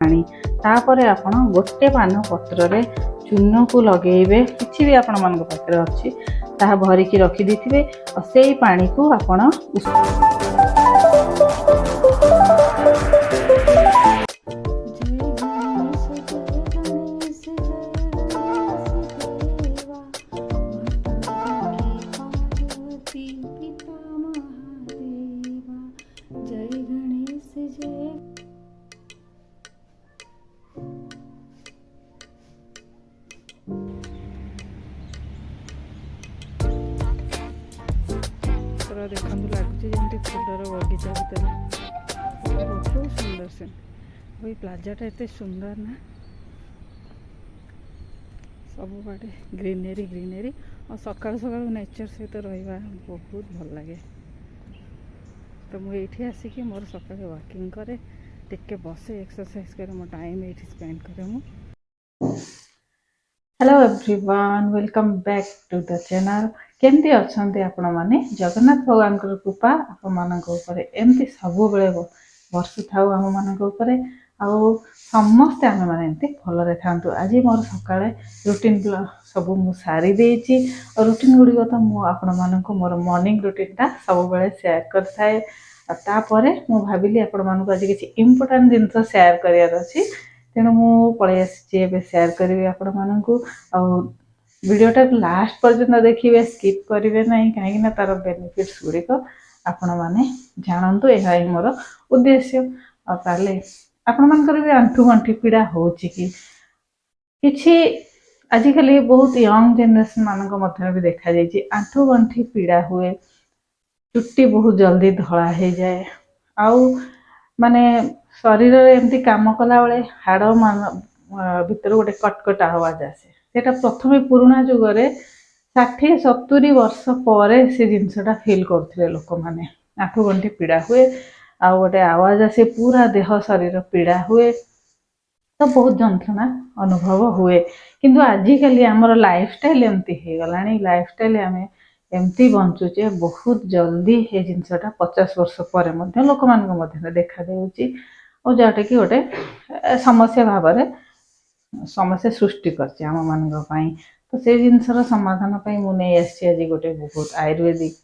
पानी तापर आपण गोटे पान पत्र रे चून को लगेबे किछि भी आपण मन पाखे अच्छी ताहा भरिकी रखी देथिबे और सेई पानी को आपण देखु लगुच जमी फुलर बगीचा भितर बहुत सुंदर से वही प्लाजाटा एत सुंदर ना सब बाटे ग्रीनरी ग्रीनरी और सकाल सकाल नेचर सहित रहा बहुत भल लगे। तो मुझे आसिक मोर सकाल वॉकिंग करे टिके बसे एक्सरसाइज करे मो टाइम ये स्पेंड करे मु। Hello everyone welcome back to the channel. केमती अच्छा आपण मैंने जगन्नाथ भगवान कृपा आपण मान एमती सब बेले वर्षु था आम मान समस्ते आम मैंने भलरे था। आज मोर सकाଳେ रुटीन सब मु सारी देछि और रुटीन गुड़िक तो मुझे मोर मॉर्निंग रुटीनटा सब बेले शेयर करथाए। तापरे मु भाविली आपण मानक आज किसी इम्पोर्टेंट जिनस शेयर करार अच्छी तेणु मु पळै आसी शेयर करी आपण मानक वीडियोटा लास्ट पर्यंत देखिए स्किप करेंगे ना कहीं तार बेनिफिट्स गुड़िक आपण मैंने जानतु यह ही मोर उद्देश्य। ताले आपण मानकर भी आंठू गंठी पीड़ा होची कि आजिकल बहुत यंग जेनरेशन मानक मध्य भी देखा जाइए आंठू गंठी पीड़ा हुए चुट्टी बहुत जल्दी धला हो जाए आउ माने शरीर एमती काम कला बेले हाड़ मान भीतर गोटे कटकट आवाज आसे सेटा प्रथम पुराणा जुगरे 60-70 वर्ष पर से जिनसटा फिल करते लोक मैंने आंठू गंठी पीड़ा हुए आ गोटे आवाज आसे पूरा देह शरीर पीड़ा हुए तो बहुत जंत्रणा अनुभव हुए। किंतु आजिकल आमर लाइफस्टाइल एमती हो गला लाइफस्टाइल आम एमती बंचुचे बहुत जल्दी ये जिनसटा 50 वर्ष पर लोक मान देखा देउची और जोटा कि गोटे समस्या भाव समस्या सृष्टि करछि आम मान तो से जिनसर समाधान मुझे आज गोटे बहुत आयुर्वेदिक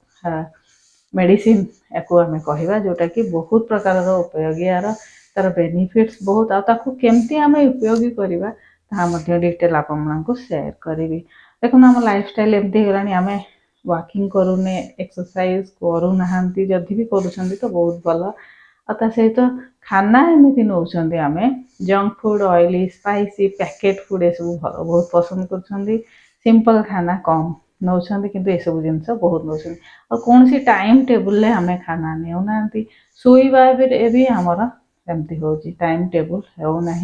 मेडिसिन या आम कहवा जोटा कि बहुत प्रकार उपयोगी यार तार बेनिफिट्स बहुत आमती आम उपयोगी करवा डिटेल आपको शेयर करी। देखो आम लाइफस्टाइल एमती होगा आम वॉकिंग करूने एक्सरसाइज करूना जदि भी करुँच तो बहुत भल आ सहित खाना एमती नौ आम junk food oily spicy packet food ये सब भल बहुत पसंद कर सिंपल खाना कम नौ किंतु ये सब जिनस बहुत नौ और कौन सी टाइम टेबुल आम खाना नेउना शोवा भी आमर एमती हो टाइम टेबुल होना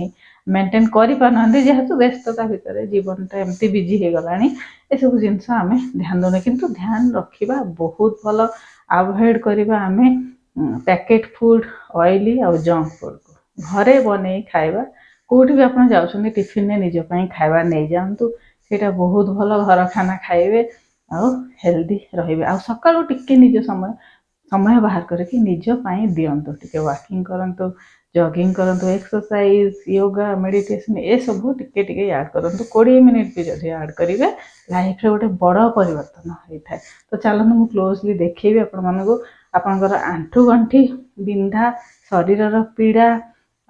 मेंटेन करि पाना जेहेतु व्यस्तता भितर जीवनटा एमती बिजी हो गला ये सब जिनस आम ध्यान देना किंतु ध्यान रखा बहुत भल अवॉइड करवा आम पैकेट फूड ऑयली और जंक फूड को घरे बने खाଇବା कोठी भी आपन जाउछन टिफिन ने निज पई खाଇବା नै जानतु सेटा बहुत भल घर खाना खाइबे और हेल्दी रहिबे आ सकाळो टिके निज समय बाहर करके निज पई दियंतु टिके वॉकिंग करंतु जॉगिंग करंतु एक्सरसाइज योगा मेडिटेशन ए सब टिके टिके ऐड करंतु 20 मिनिट भी जदि ऐड करिवे लाइफ रे गोटे बड़ परिवर्तन होइथाय। तो चलनु मु क्लोजली देखैबे आपन मानको आपनकर आंठू गंठी बिंधा शरीर पीड़ा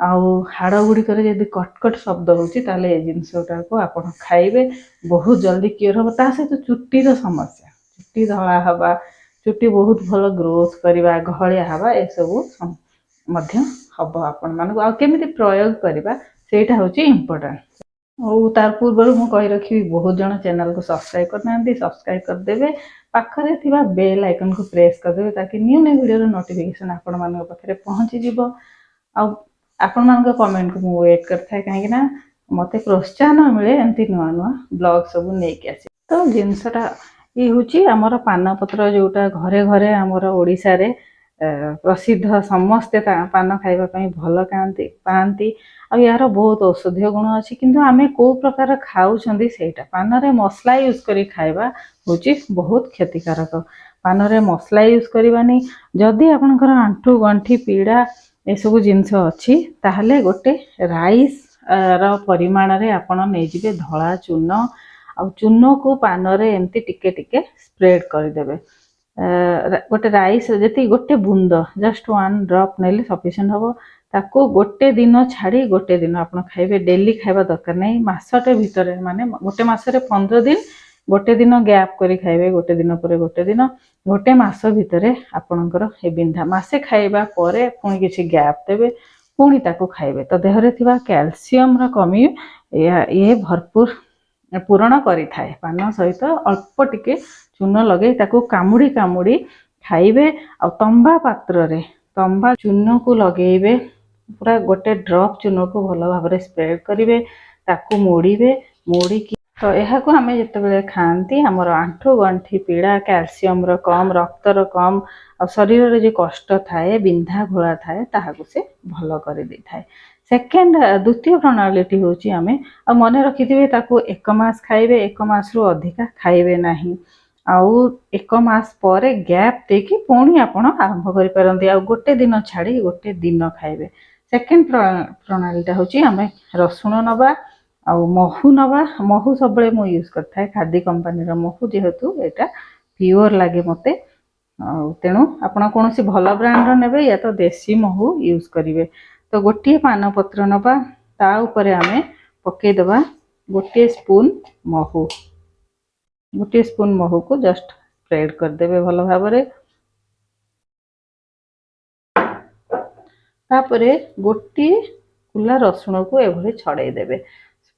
आउ हाड़ गुड़िक जब कटकट शब्द होता जिनसटा को आप खाइबे बहुत जल्दी क्योर हम सहित चुट्टीर समस्या चुट्टी धला हवा चुट्टी बहुत भल ग्रोथ करवा घलिया हवा ए सब हम आपण मानक केमिति प्रयोग करवा सेटा होची इम्पोर्टेंट। और तार पूर्व मु कही रखी बहुत जन चैनल को सब्सक्राइब करना सब्सक्राइब करदेवे पाखरे थिबा बेल आइकन को प्रेस करदेवे ताकि न्यू न्यू वीडियो नोटिफिकेशन आपण मानक पाखरे पहुंची जिवो आपण मानक कमेंट को मु वेट करथाय काहे ना मते प्रोत्साहन मिले एमती नुआ नुआ ब्लॉग सब नेकी आसी। तो जिनसटा ये होची हमर पान पत्र जोटा घरे घरे हमर ओडिसा रे प्रसिद्ध समस्ते पान खाइबा पई भल पाती आ यार बहुत औषधीय गुण अच्छी किंतु आमे को प्रकार खाऊछंदी सेटा पान रे मसला यूज करी खाइबा होची बहुत क्षतिकारक। पान रे मसला यूज करवानी जदि आपनकर आंठू गंठी पीड़ा एसबू जिनस अच्छी ताहले गोटे राइस रो परिमाण रे आपण नेजिबे धला चून आ चून को पान रे एमती टिके टिके स्प्रेड करदेबे गोटे राइस जति गोटे बूंद जस्ट 1 ड्रॉप नेले सफिशिएंट हबो ताको गोटे दिन छाड़ी गोटे दिन आपण खाइबे डेली खाइबा दरकार नहीं मासटे भितरे माने गोटे मासरे 15 दिन गोटे दिन गैप करी खाइबे गोटे दिन परे गोटे दिन गोटे मास भितरे आपणकर ए बिंधा मासे खाइबा परे पुणी किछि गैप देबे पुणी ताको खाइबे तो देहरे थिबा कैल्शियम रो कमी ये भरपूर पूरण करि थाए पान सहित अल्प टिके चून लगे ताको कामुड़ी कामुड़ी खाइबे आ तंबा पात्र रे तंबा चून को लगेबे पूरा गोटे ड्रॉप चून को भल भाव स्प्रेड करेंगे ताकू मोड़े मोड़ी तो यह को आम जिते खाती आमर आंठू गंठी पीड़ा कैल्शियम रो कम रक्तर कम आ शरीर रे जो कष्ट थाए बिंधा घोड़ा थाए ताहाकू से भल कर दे थाए सेकेंड द्वितीय प्रणाली हूँ आम आ मन रखिथे ताकू 1 मास खाइबे 1 मास रु अधिका खाइबे नहीं आउ 1 मास परे गैप देकी पुणी आपण आरंभ करि परंती आ गोटे दिन छाड़ी गोटे दिन खाइबे सेकेंड प्रणालीटा हूँ आम रसुण नवा आ महू नवा महू सब मु यूज करता खादी कंपनी महू जेहेतु यहाँ प्योर लगे मत तेणु आपड़ कौन भल ब्रांड ने या तो देसी महू यूज करेंगे तो गोटे पान पत्र नवा ता उपरे आम पकईदबा गोटे स्पून महू को जस्ट स्प्रेड करदे भल भाव तापरे गोटे कुला रसुण को एभली छड़ेदेवे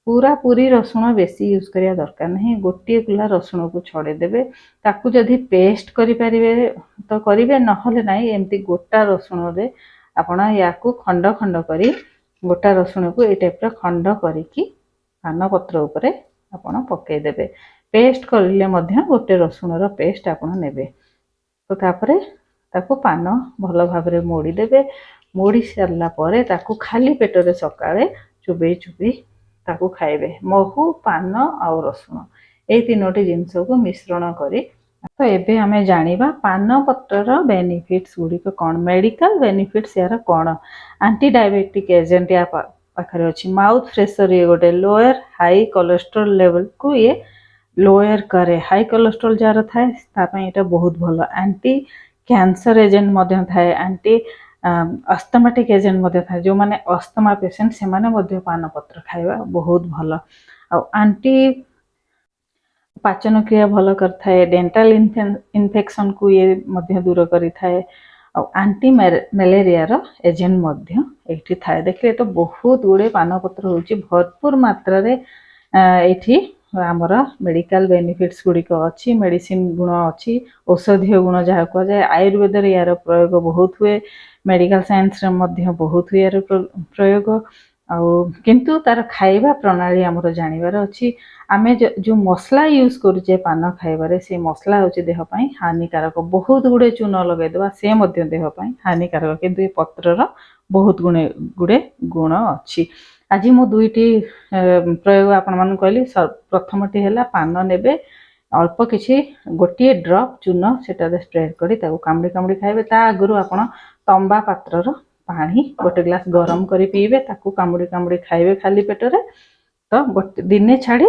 पूरा पूरी रसुण बेसी यूज करिया दरकार नहीं गोटे कुला रसुण को छड़ेदेवे ताकू जदि पेस्ट करें तो करेंगे नहले नहीं एमती गोटा रसुण रे आपण या खंड खंड करी गोटा रसुण को ये टाइप खंड करिकी पान पत्र उपरे आपण पकईदेवे पेस्ट करिले मध्य गोटे रसुण रो पेस्ट आपण नेबे तो तापरे ताकू पान भल भाव मोड़ीदेवे मोड़ी सारा पर ताकू खाली पेटरे सकाळे चुबई चुबई ताकू खाइबे महू पान आउ रसुण ए तीनोटी जिनस को मिश्रण करी तो एबे हमें जानिबा पान पत्रर बेनिफिट्स गुड़िक कौन मेडिकल बेनिफिट्स यार कौन एंटी डायबिटिक एजेंट या पाखरे अच्छी माउथ फ्रेशर ये गोटे लोअर हाई कोलेस्ट्रोल लेवल को ये लोअर करे हाई कोलेस्ट्रोल जार थाए ये बहुत भल एंटी कैंसर एजेंट मध्य थाए एंटी अस्थमेटिक एजेंट था जो माने अस्थमा पेशेंट से माने पान पत्र खाइबा बहुत भल आंटी पाचन क्रिया भल करथाए डेंटल इन्फेक्शन को ये मध्य दूर करि थाए आंटी मलेरिया रो एजेंट मध्य एठी थाए देखले तो बहुत गुड़े पान पत्र होची भरपूर मात्रा रे एठी आमर मेडिकल बेनिफिट्स गुड़िक अच्छी मेडिसिन गुण अच्छी औषधीय गुण जहाँ कह जाए आयुर्वेद यार प्रयोग बहुत हुए मेडिकल साइंस रे मध्य बहुत हुए यार प्रयोग किंतु तार खाइबा प्रणाली आमर जानिबार अच्छी आमे जो मसला यूज करुचे पान खाइबारे से मसला होची देह पई हानिकारक बहुत गुड़े चून लगेदेवा से मध्य देह पई हानिकारक किंतु ये पत्रर बहुत गुड़े गुण अच्छी आज मु दुईटी प्रयोग आपण मान कहली प्रथमटी है पान नेबे अल्प किछि गोटे ड्रॉप चून सेटा स्प्रेड करी ताको कामड़ी कामड़ी खाइबे ता आगुरु आपण तंबा पात्रर पानी गोटे ग्लास गरम करी पीबे ताको कामुड़ी कामुड़ी खाइबे खाली पेटरे तो गोटे दिने छाड़ी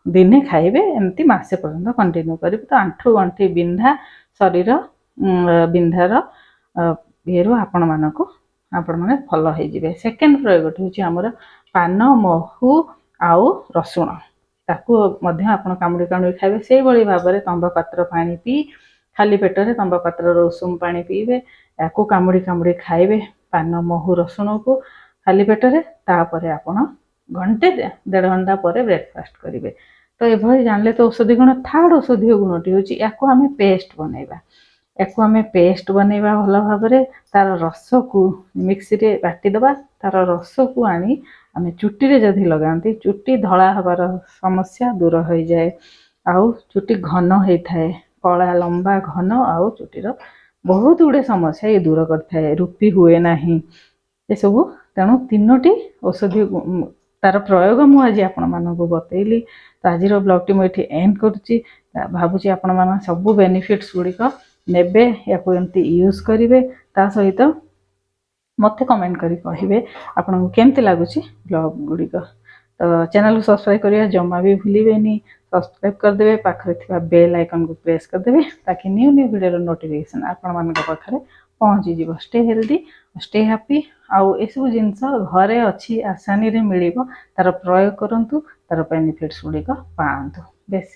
दिने खाइबे एमती मासे पर्यंत कंटिन्यू करिबे तो आंठू गंठी बिंधा शरीर बिंधार ये आपण माने भल हो जाए सेकेंड प्रयोगटी हूँ आमर पान महू आउ रसुण ताकू मध्य आपण कामुड़ी कामुड़ी खाइबे से भली भाव में तंबा पात्र पानी पी खाली पेटरे तंबा पात्र उषुम पानी पीबे याकू कामुड़ी कामुड़ी खाइबे पान महू रसुण को खाली पेटरे तापर आपण घंटे 1.5 घंटा पर ब्रेकफास्ट करेंगे तो ये जानले तो औषधि गुण थर्ड औषधीय गुणटी हूँ या आम पेस्ट बनइबा याकू आम पेस्ट बनइबा भल भाव में तार रस को मिक्सी रे बाटीदबा तार रस को आनी आम चुटी जदि लगाती चुटी धला हबार समस्या दूर हो जाए आउ चुटी घन होता है कला लंबा घन आउ चुटीर बहुत गुड़े समस्या ये दूर करता रूपी हुए ना ये सब तेणु तीनोटी औषधि तार प्रयोग मुझे आपण मानक बतैली तो आज ब्लॉग टी मुझे एंड करुच्ची भावुची आपण मान सब बेनिफिट्स गुड़िक नेबे या एमती यूज करेंगे ता सहित ମୋତେ କମେଣ୍ଟ କରି କହିବେ ଆପଣଙ୍କୁ କେମିତି ଲାଗୁଛି ବ୍ଲଗ୍ ଗୁଡ଼ିକ। ତ ଚ୍ୟାନେଲକୁ ସବସ୍କ୍ରାଇବ୍ କରିବା ଜମା ବି ଭୁଲିବେନି। ସବସ୍କ୍ରାଇବ୍ କରିଦେବେ, ପାଖରେ ଥିବା ବେଲ୍ ଆଇକନ୍କୁ ପ୍ରେସ୍ କରିଦେବେ ତାକି ନ୍ୟୁ ଭିଡ଼ିଓର ନୋଟିଫିକେସନ୍ ଆପଣମାନଙ୍କ ପାଖରେ ପହଞ୍ଚିଯିବ। Stay healthy, stay happy. ଆଉ ଏସବୁ ଜିନିଷ ଘରେ ଅଛି, ଆସାନୀରେ ମିଳିବ, ତାର ପ୍ରୟୋଗ କରନ୍ତୁ, ତାର ବେନିଫିଟ୍ସ ଗୁଡ଼ିକ ପାଆନ୍ତୁ। ବେଶୀ